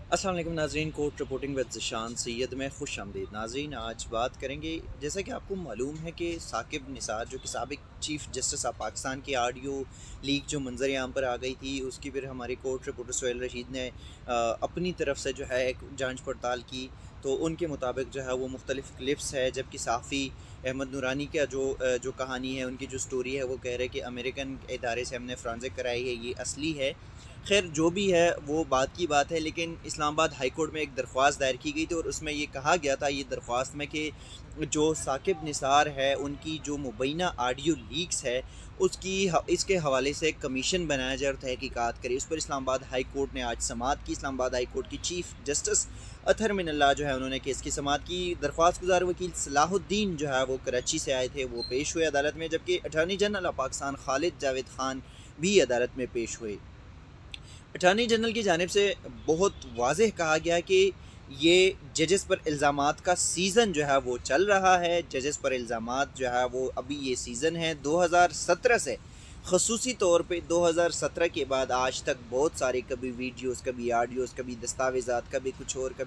अस्सलाम वालेकुम नाज़रीन, court reporting with Zeeshan Syed में खुश आमदीद। नाज़रीन, आज बात करेंगे, जैसा कि आपको मालूम है कि साकिब निसार जो कि साबिक चीफ़ जस्टिस ऑफ पाकिस्तान की ऑडियो लीक जो मंजर आम पर आ गई थी, उसकी फिर हमारे कोर्ट रिपोर्टर सुहेल रशीद ने अपनी तरफ से जो है एक जांच पड़ताल की। तो उनके मुताबिक जो है वो मुख्तलिफ़ क्लिप्स है, जबकि साफ़ी अहमद नूरानी का जो कहानी है, उनकी जो स्टोरी है, वो कह रहे हैं कि अमेरिकन इदारे से हमने फ्रांसिक कराई है, ये असली है। खैर जो भी है वो बात की बात है, लेकिन इस्लामाबाद हाई कोर्ट में एक दरख्वास्त दायर की गई थी और उसमें ये कहा गया था, ये दरख्वास्त में, कि जो साकिब निसार है उनकी जो मुबैना ऑडियो लीक्स है उसकी इसके हवाले से एक कमीशन बनाया जाए और तहकीकात करे। उस पर इस्लामाबाद हाई कोर्ट ने आज समाअत की। इस्लामाबाद हाई कोर्ट की चीफ़ जस्टिस अतहर मिनल्ला जो है उन्होंने केस की समाअत की। दरख्वास्त गुजार वकील सलाहुद्दीन जो है वो कराची से आए थे, वो पेश हुए अदालत में, जबकि attorney general of Pakistan Khalid Javed Khan भी अदालत में पेश हुए। अटार्नी जनरल की जानिब से बहुत वाज़ेह कहा गया कि ये जजेस पर इल्ज़ामात का सीज़न जो है वो चल रहा है। जजेस पर इल्ज़ामात जो है वो अभी ये सीज़न है 2017 से, ख़ुसूसी तौर पे 2017 के बाद आज तक बहुत सारे, कभी वीडियोस, कभी ऑडियोस, कभी दस्तावेज़ात, कभी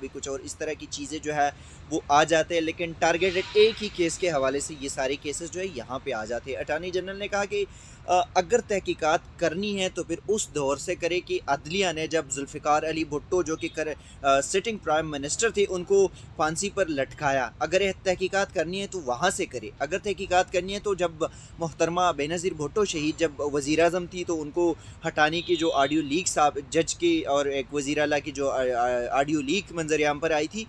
कुछ और इस तरह की चीज़ें जो है वो आ जाते हैं। लेकिन टारगेटेड एक ही केस के हवाले से ये सारे केसेस जो है यहाँ पे आ जाते हैं। अटार्नी जनरल ने कहा कि अगर तहकीकात करनी है तो फिर उस दौर से करे कि अदलिया ने जब जुल्फ़िकार अली भुट्टो जो कि सिटिंग प्राइम मिनिस्टर थे उनको फांसी पर लटकाया। अगर तहकीकात करनी है तो वहाँ से करे। अगर तहकीकात करनी है तो जब मोहतरमा बेनज़ीर भुट्टो शहीद जब वज़ीर आज़म थी तो उनको हटाने की जो ऑडियो लीक साहब जज की और एक वज़ीर आला की जो ऑडियो लीक मंजर आम पर आई थी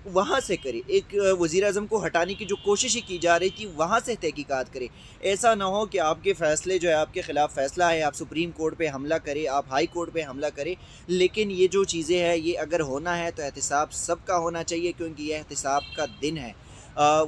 वहाँ से करे। एक वज़ीर आज़म को हटाने की जो कोशिश की जा रही थी वहाँ से तहकीकात करे। ऐसा ना हो कि आपके फ़ैसले जो है, आपके ख़िलाफ़ फ़ैसला है, आप सुप्रीम कोर्ट पे हमला करें, आप हाई कोर्ट पे हमला करें, लेकिन ये जो चीज़ें हैं ये अगर होना है तो एहतिसाब सबका होना चाहिए, क्योंकि यह एहतिसाब का दिन है।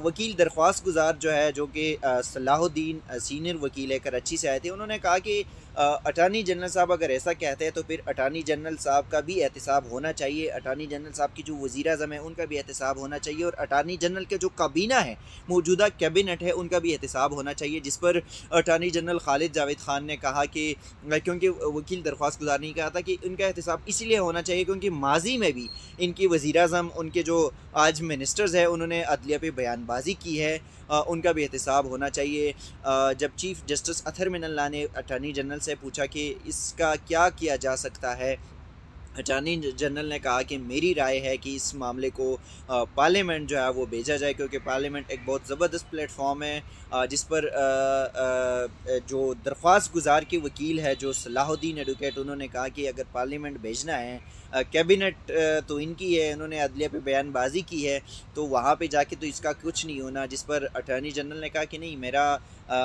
वकील दरख्वास्त गुजार जो है, जो कि सलाहुद्दीन सीनियर वकील है, कराची से आए थे, उन्होंने कहा कि अटार्नी जनरल साहब अगर ऐसा कहते हैं तो फिर अटार्नी जनरल साहब का भी एहतिसाब होना चाहिए। अटार्नी जनरल साहब की जो वज़ीर आज़म है उनका भी एहतिसाब होना चाहिए, और अटार्नी जनरल के जो काबीना है, मौजूदा कैबिनेट है, उनका भी एहतिसाब होना चाहिए। जिस पर अटार्नी जनरल खालिद जावेद खान ने कहा कि क्योंकि वकील दरख्वास्त गुजार ने कहा था कि उनका एहतिसाब इसीलिए होना चाहिए क्योंकि माजी में भी इनकी वज़ीर आज़म, उनके जो आज मिनिस्टर्स हैं, उन्होंने अदलिया पे बयानबाजी की है, उनका भी एहतिसाब होना चाहिए। जब चीफ़ जस्टिस अतहर मिनल्ला ने अटार्नी जनरल से पूछा कि इसका क्या किया जा सकता है, अटार्नी जनरल ने कहा कि मेरी राय है कि इस मामले को पार्लियामेंट जो है वो भेजा जाए, क्योंकि पार्लियामेंट एक बहुत ज़बरदस्त प्लेटफॉर्म है जिस पर जो दरख्वास्त गुजार के वकील है जो सलाहुद्दीन एडवोकेट, उन्होंने कहा कि अगर पार्लियामेंट भेजना है, कैबिनेट तो इनकी है, उन्होंने अदलिया पे बयानबाजी की है, तो वहाँ पे जाके तो इसका कुछ नहीं होना। जिस पर अटार्नी जनरल ने कहा कि नहीं, मेरा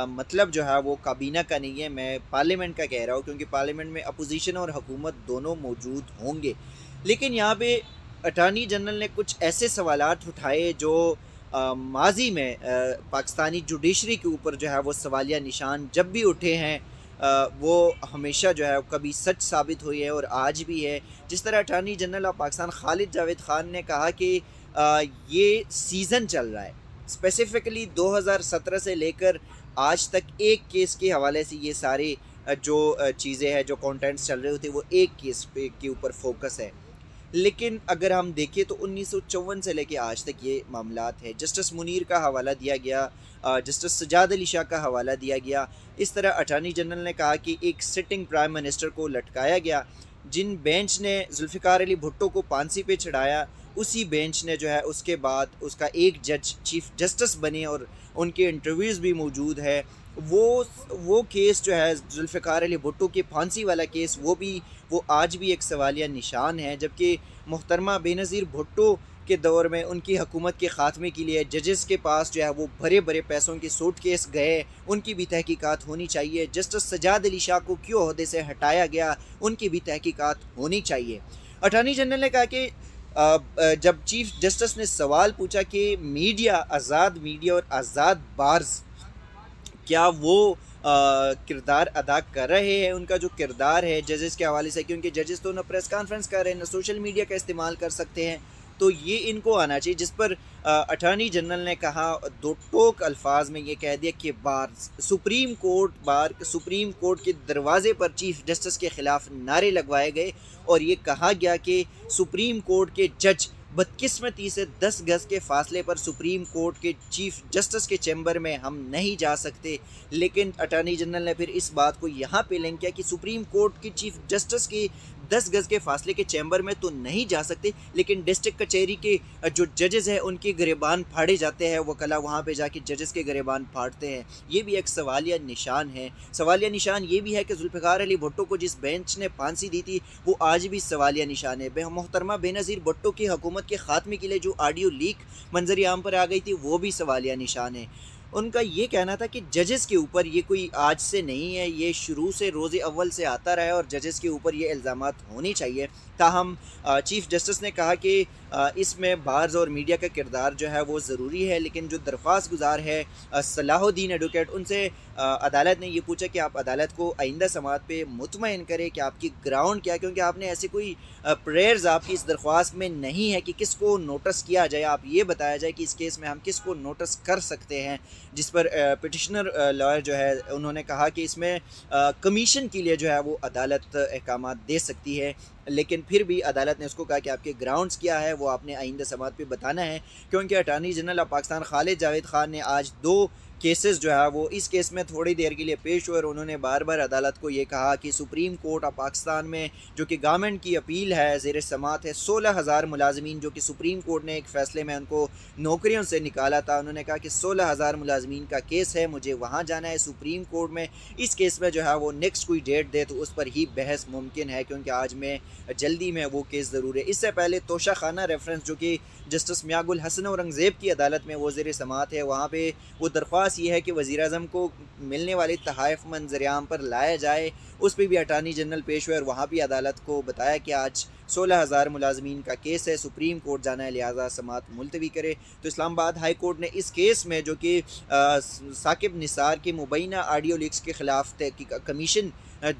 मतलब जो है वो काबीना का नहीं है, मैं पार्लियामेंट का कह रहा हूँ, क्योंकि पार्लियामेंट में अपोजिशन और हुकूमत दोनों मौजूद होंगे। लेकिन यहाँ पे अटार्नी जनरल ने कुछ ऐसे सवालात उठाए जो माजी में पाकिस्तानी जुडिशरी के ऊपर जो है वो सवालिया निशान जब भी उठे हैं, वो हमेशा जो है कभी सच साबित हुई है और आज भी है। जिस तरह attorney general of Pakistan Khalid Javed Khan ने कहा कि ये सीज़न चल रहा है, स्पेसिफ़िकली 2017 से लेकर आज तक एक केस के हवाले से ये सारे जो चीज़ें हैं, जो कंटेंट्स चल रहे होते, वो एक केस पे के ऊपर फोकस है। लेकिन अगर हम देखें तो 1954 से लेके आज तक ये मामलात है। जस्टिस मुनीर का हवाला दिया गया, जस्टिस सजाद अली शाह का हवाला दिया गया। इस तरह अटार्नी जनरल ने कहा कि एक सिटिंग प्राइम मिनिस्टर को लटकाया गया। जिन बेंच ने जुल्फ़िकार अली भुट्टो को फांसी पे चढ़ाया, उसी बेंच ने जो है उसके बाद उसका एक जज चीफ़ जस्टिस बने और उनके इंटरव्यूज़ भी मौजूद है। वो केस जो है जुल्फ़िकार अली भुट्टो के फांसी वाला केस, वो आज भी एक सवालिया निशान है। जबकि मोहतरमा बेनज़ीर भुट्टो के दौर में उनकी हुकूमत के ख़ात्मे के लिए जजेस के पास जो है वो भरे भरे पैसों के सूट केस गए, उनकी भी तहकीकात होनी चाहिए। जस्टिस सजाद अली शाह को क्यों ओहदे से हटाया गया, उनकी भी तहकीकात होनी चाहिए। अटार्नी जनरल ने कहा कि जब चीफ़ जस्टिस ने सवाल पूछा कि मीडिया, आज़ाद मीडिया और आज़ाद बार्स, क्या वो किरदार अदा कर रहे हैं, उनका जो किरदार है जजेस के हवाले से, क्योंकि जजेस तो ना प्रेस कॉन्फ्रेंस कर रहे हैं, ना सोशल मीडिया का इस्तेमाल कर सकते हैं, تو یہ ان کو آنا چاہیے، جس پر اٹارنی جنرل نے کہا دو ٹوک الفاظ میں یہ کہہ دیا کہ سپریم کورٹ کے دروازے پر چیف جسٹس کے خلاف نعرے لگوائے گئے، اور یہ کہا گیا کہ سپریم کورٹ کے جج بدقسمتی سے 10 گز کے فاصلے پر سپریم کورٹ کے چیف جسٹس کے چیمبر میں ہم نہیں جا سکتے۔ لیکن اٹارنی جنرل نے پھر اس بات کو یہاں پہ لنک کیا کہ سپریم کورٹ کے چیف جسٹس کے 10 گز کے فاصلے کے چیمبر میں تو نہیں جا سکتے، لیکن ڈسٹرکٹ کچہری کے جو ججز ہیں ان کے گریبان پھاڑے جاتے ہیں، وکلا وہاں پہ جا کے ججز کے گریبان پھاڑتے ہیں۔ یہ بھی ایک سوالیہ نشان ہے۔ سوالیہ نشان یہ بھی ہے کہ ذوالفقار علی بھٹو کو جس بینچ نے پھانسی دی تھی وہ آج بھی سوالیہ نشان ہے۔ محترمہ بینظیر بھٹو کی حکومت کے خاتمے کے لیے جو آڈیو لیک منظر عام پر آ گئی تھی وہ بھی سوالیہ نشان ہے۔ ان کا یہ کہنا تھا کہ ججز کے اوپر یہ کوئی آج سے نہیں ہے، یہ شروع سے روز اول سے آتا رہا ہے اور ججز کے اوپر یہ الزامات ہونی چاہیے۔ تاہم چیف جسٹس نے کہا کہ اس میں بارز اور میڈیا کا کردار جو ہے وہ ضروری ہے، لیکن جو درخواست گزار ہے صلاح الدین ایڈوکیٹ، ان سے عدالت نے یہ پوچھا کہ آپ عدالت کو آئندہ سماعت پہ مطمئن کریں کہ آپ کی گراؤنڈ کیا ہے، کیونکہ آپ نے ایسے کوئی پریئرز آپ کی اس درخواست میں نہیں ہے کہ کس کو نوٹس کیا جائے، آپ یہ بتایا جائے کہ اس کیس میں ہم کس کو نوٹس کر سکتے ہیں۔ جس پر پٹیشنر لائر جو ہے انہوں نے کہا کہ اس میں کمیشن کے لیے جو ہے وہ عدالت احکامات دے سکتی ہے، لیکن پھر بھی عدالت نے اس کو کہا کہ آپ کے گراؤنڈز کیا ہے وہ آپ نے آئندہ سماعت پہ بتانا ہے، کیونکہ اٹارنی جنرل آف پاکستان خالد جاوید خان نے آج 2 کیسز جو ہے وہ اس کیس میں تھوڑی دیر کے لیے پیش ہوئے، اور انہوں نے بار بار عدالت کو یہ کہا کہ سپریم کورٹ آف پاکستان میں جو کہ گورنمنٹ کی اپیل ہے زیر سماعت ہے 16,000 ملازمین جو کہ سپریم کورٹ نے ایک فیصلے میں ان کو نوکریوں سے نکالا تھا، انہوں نے کہا کہ 16,000 ملازمین کا کیس ہے، مجھے وہاں جانا ہے سپریم کورٹ میں، اس کیس میں جو ہے وہ نیکسٹ کوئی ڈیٹ دے تو اس پر ہی بحث ممکن ہے، کیونکہ آج میں جلدی میں وہ کیس ضرور ہے۔ اس سے پہلے توشہ خانہ ریفرنس جو کہ جسٹس میاں گل حسن اورنگزیب کی عدالت میں وہ زیر سماعت ہے، وہاں پہ وہ درخواست یہ ہے کہ وزیر اعظم کو ملنے والے تحائف منظر عام پر لایا جائے، اس پہ بھی اٹارنی جنرل پیش ہوئے اور وہاں بھی عدالت کو بتایا کہ آج 16,000 ملازمین کا کیس ہے، سپریم کورٹ جانا ہے، لہٰذا سماعت ملتوی کرے۔ تو اسلام آباد ہائی کورٹ نے اس کیس میں جو کہ ثاقب نثار کے مبینہ آڈیو لیکس کے خلاف کمیشن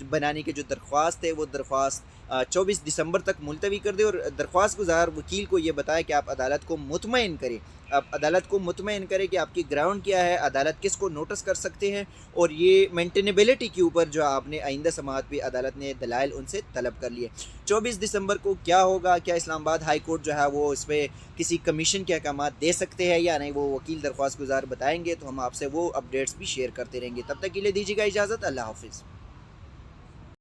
بنانے کی جو درخواست ہے وہ درخواست 24 دسمبر تک ملتوی کر دے، اور درخواست گزار وکیل کو یہ بتایا کہ آپ عدالت کو مطمئن کریں، آپ عدالت کو مطمئن کریں کہ آپ کی گراؤنڈ کیا ہے، عدالت کس کو نوٹس کر سکتے ہیں، اور یہ مینٹینیبلٹی کے اوپر جو آپ نے آئندہ سماعت پہ عدالت نے دلائل ان سے طلب کر لیے۔ 24 دسمبر کو کیا ہوگا، کیا اسلام آباد ہائی کورٹ جو ہے وہ اس پہ کسی کمیشن کے احکامات دے سکتے ہیں یا نہیں، وہ وکیل درخواست گزار بتائیں گے، تو ہم آپ سے وہ اپڈیٹس بھی شیئر کرتے رہیں گے۔ تب تک کے لیے دیجیے گا اجازت، اللہ حافظ۔